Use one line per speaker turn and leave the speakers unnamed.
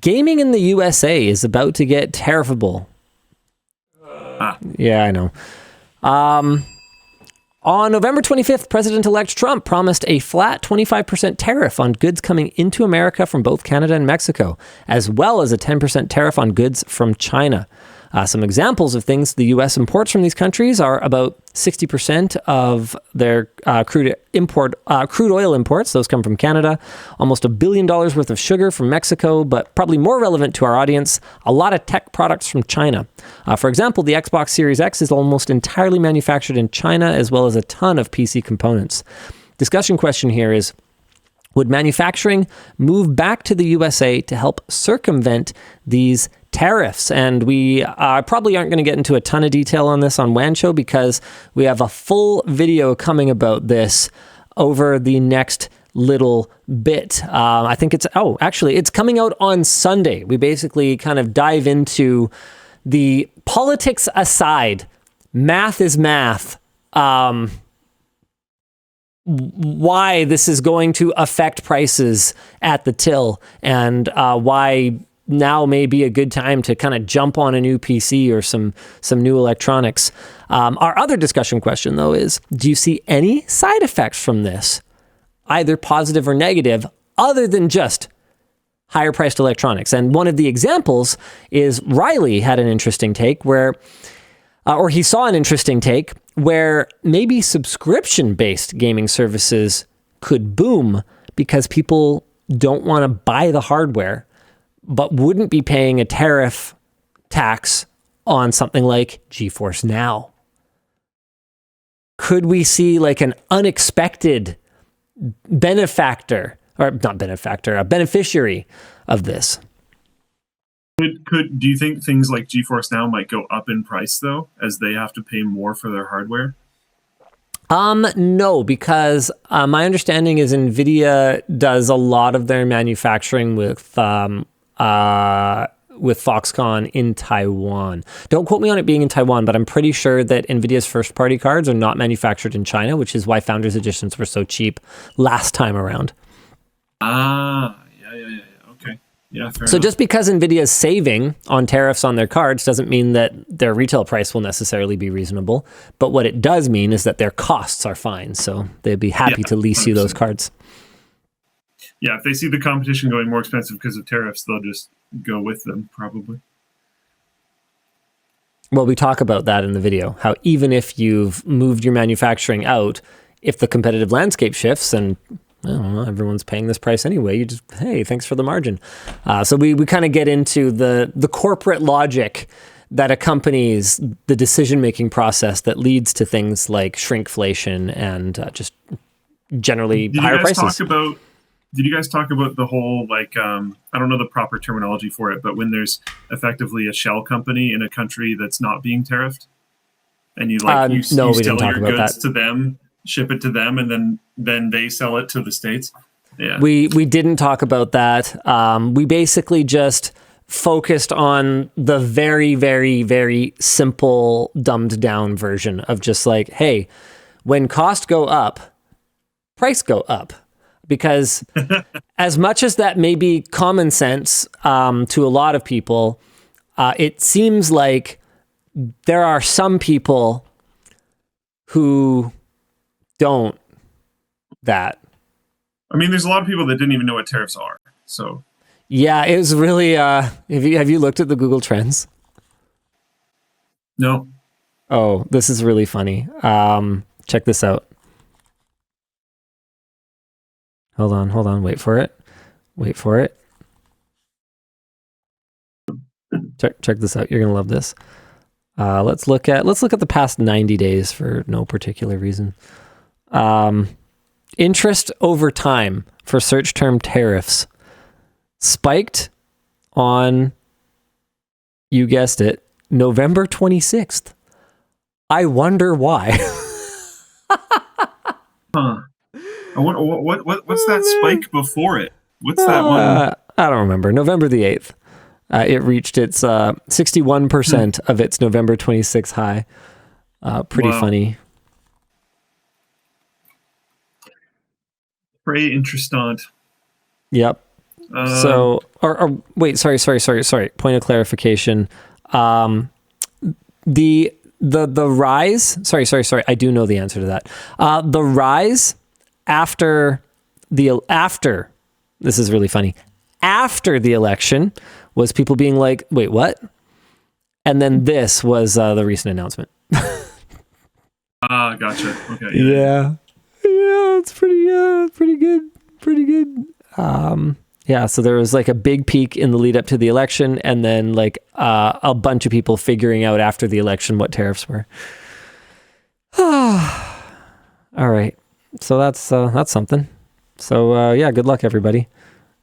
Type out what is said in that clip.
gaming in the USA is about to get terrible. Yeah, I know. On November 25th, President-elect Trump promised a flat 25% tariff on goods coming into America from both Canada and Mexico, as well as a 10% tariff on goods from China. Some examples of things the U.S. imports from these countries are about 60% of their crude oil imports. Those come from Canada. Almost $1 billion worth of sugar from Mexico, but probably more relevant to our audience, a lot of tech products from China. For example, the Xbox Series X is almost entirely manufactured in China, as well as a ton of PC components. Discussion question here is, would manufacturing move back to the USA to help circumvent these tariffs? And we probably aren't going to get into a ton of detail on this on WAN Show because we have a full video coming about this over the next little bit. I think it's coming out on Sunday. We basically kind of dive into the politics aside, math is math, why this is going to affect prices at the till, and why now may be a good time to kind of jump on a new PC or some new electronics. Our other discussion question, though, is, do you see any side effects from this, either positive or negative, other than just higher priced electronics? And one of the examples is Riley had an interesting take where he saw an interesting take where maybe subscription-based gaming services could boom because people don't want to buy the hardware, but wouldn't be paying a tariff tax on something like GeForce Now. Could we see like an unexpected a beneficiary of this?
Do you think things like GeForce Now might go up in price, though, as they have to pay more for their hardware?
No, because my understanding is NVIDIA does a lot of their manufacturing with Foxconn in Taiwan. Don't quote me on it being in Taiwan, but I'm pretty sure that NVIDIA's first-party cards are not manufactured in China, which is why Founders Editions were so cheap last time around.
Yeah. Okay. Yeah, fair enough.
Just because NVIDIA is saving on tariffs on their cards doesn't mean that their retail price will necessarily be reasonable. But what it does mean is that their costs are fine. So they'd be happy to lease 100%. You those cards.
Yeah, if they see the competition going more expensive because of tariffs, they'll just go with them, probably.
Well, we talk about that in the video, how even if you've moved your manufacturing out, if the competitive landscape shifts and I don't know, everyone's paying this price anyway, you just, hey, thanks for the margin. So we kind of get into the corporate logic that accompanies the decision-making process that leads to things like shrinkflation and just generally higher prices.
Did you guys talk about the whole, like, I don't know the proper terminology for it, but when there's effectively a shell company in a country that's not being tariffed, and you sell your goods to them, ship it to them, and then they sell it to the States? Yeah.
We didn't talk about that. We basically just focused on the very, very, very simple, dumbed down version of just like, hey, when costs go up, price go up. Because as much as that may be common sense to a lot of people, it seems like there are some people who don't that.
I mean, there's a lot of people that didn't even know what tariffs are. So
yeah, it was really. Have you looked at the Google Trends?
No.
Oh, this is really funny. Check this out. Hold on. Wait for it. Check this out. You're gonna love this. Let's look at the past 90 days for no particular reason. Interest over time for search term tariffs spiked on, you guessed it, November 26th. I wonder why.
Huh. What's that spike before it? What's that one?
I don't remember. November the 8th. It reached its 61% of its November 26th high. Pretty funny.
Very interesting.
Yep. Wait, sorry. Point of clarification. The rise. Sorry. I do know the answer to that. The rise after this is really funny. After the election was people being like, wait, what? And then this was the recent announcement.
Gotcha. Okay.
Yeah, it's pretty good. So there was like a big peak in the lead up to the election, and then like a bunch of people figuring out after the election what tariffs were. All right, so that's something. So good luck, everybody.